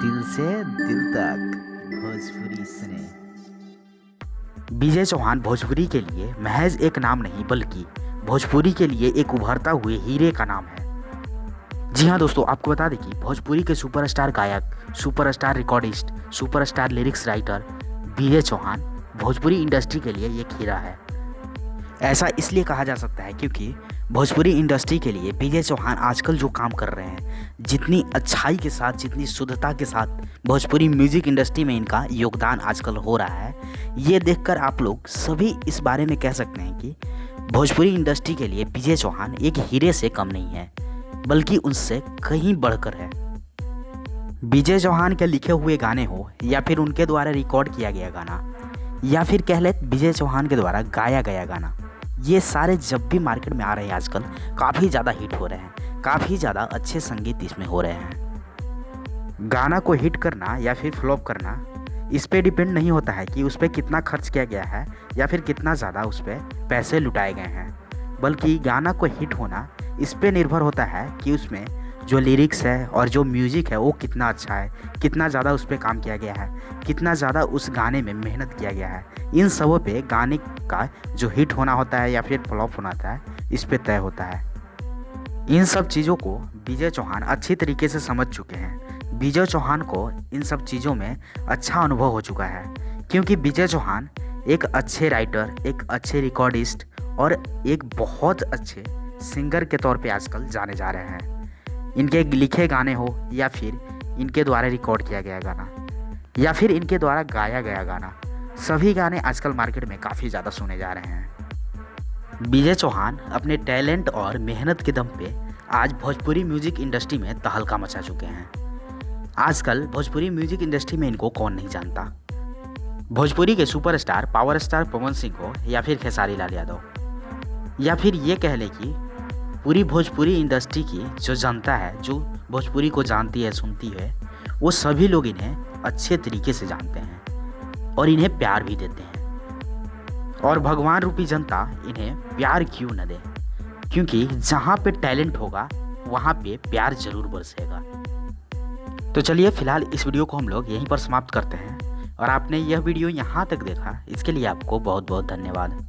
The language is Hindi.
दिल से दिल तक भोजपुरी सुने। विजय चौहान भोजपुरी के लिए महज एक नाम नहीं बल्कि भोजपुरी के लिए एक उभरता हुए हीरे का नाम है। जी हाँ दोस्तों, आपको बता दें कि भोजपुरी के सुपरस्टार गायक, superstar recordist, superstar lyrics writer Vijay Chauhan Bhojpuri industry के लिए एक हीरा है। ऐसा इसलिए कहा जा सकता है क्योंकि भोजपुरी इंडस्ट्री के लिए विजय चौहान आजकल जो काम कर रहे हैं, जितनी अच्छाई के साथ, जितनी शुद्धता के साथ भोजपुरी म्यूजिक इंडस्ट्री में इनका योगदान आजकल हो रहा है, ये देखकर आप लोग सभी इस बारे में कह सकते हैं कि भोजपुरी इंडस्ट्री के लिए विजय चौहान एक हीरे से कम नहीं है, बल्कि उनसे कहीं बढ़कर है। विजय चौहान के लिखे हुए गाने हो या फिर उनके द्वारा रिकॉर्ड किया गया गाना या फिर कह ले विजय चौहान के द्वारा गाया गया गाना, ये सारे जब भी मार्केट में आ रहे हैं आजकल काफ़ी ज़्यादा हिट हो रहे हैं, काफ़ी ज़्यादा अच्छे संगीत इसमें हो रहे हैं। गाना को हिट करना या फिर फ्लॉप करना इस पे डिपेंड नहीं होता है कि उस पर कितना खर्च किया गया है या फिर कितना ज़्यादा उस पर पैसे लुटाए गए हैं, बल्कि गाना को हिट होना इस पे निर्भर होता है कि उसमें जो लिरिक्स है और जो म्यूज़िक है वो कितना अच्छा है, कितना ज़्यादा उस पर काम किया गया है, कितना ज़्यादा उस गाने में मेहनत किया गया है। इन सबों पे गाने का जो हिट होना होता है या फिर फ्लॉप होना होता है, इस पे तय होता है। इन सब चीज़ों को विजय चौहान अच्छी तरीके से समझ चुके हैं। विजय चौहान को इन सब चीज़ों में अच्छा अनुभव हो चुका है क्योंकि विजय चौहान एक अच्छे राइटर, एक अच्छे रिकॉर्डिस्ट और एक बहुत अच्छे सिंगर के तौर पे आजकल जाने जा रहे हैं। इनके लिखे गाने हो या फिर इनके द्वारा रिकॉर्ड किया गया गाना या फिर इनके द्वारा गाया गया गाना, सभी गाने आजकल मार्केट में काफ़ी ज़्यादा सुने जा रहे हैं। विजय चौहान अपने टैलेंट और मेहनत के दम पे आज भोजपुरी म्यूजिक इंडस्ट्री में तहलका मचा चुके हैं। आजकल भोजपुरी म्यूजिक इंडस्ट्री में इनको कौन नहीं जानता। भोजपुरी के superstar power star Pawan Singh हो या फिर खेसारी लाल यादव या फिर ये कह ले कि पूरी भोजपुरी इंडस्ट्री की जो जनता है, जो भोजपुरी को जानती है, सुनती है, वो सभी लोग इन्हें अच्छे तरीके से जानते हैं और इन्हें प्यार भी देते हैं। और भगवान रूपी जनता इन्हें प्यार क्यों न दे, क्योंकि जहाँ पे टैलेंट होगा वहाँ पे प्यार जरूर बरसेगा। तो चलिए फिलहाल इस वीडियो को हम लोग यहीं पर समाप्त करते हैं और आपने यह वीडियो यहाँ तक देखा, इसके लिए आपको बहुत बहुत धन्यवाद।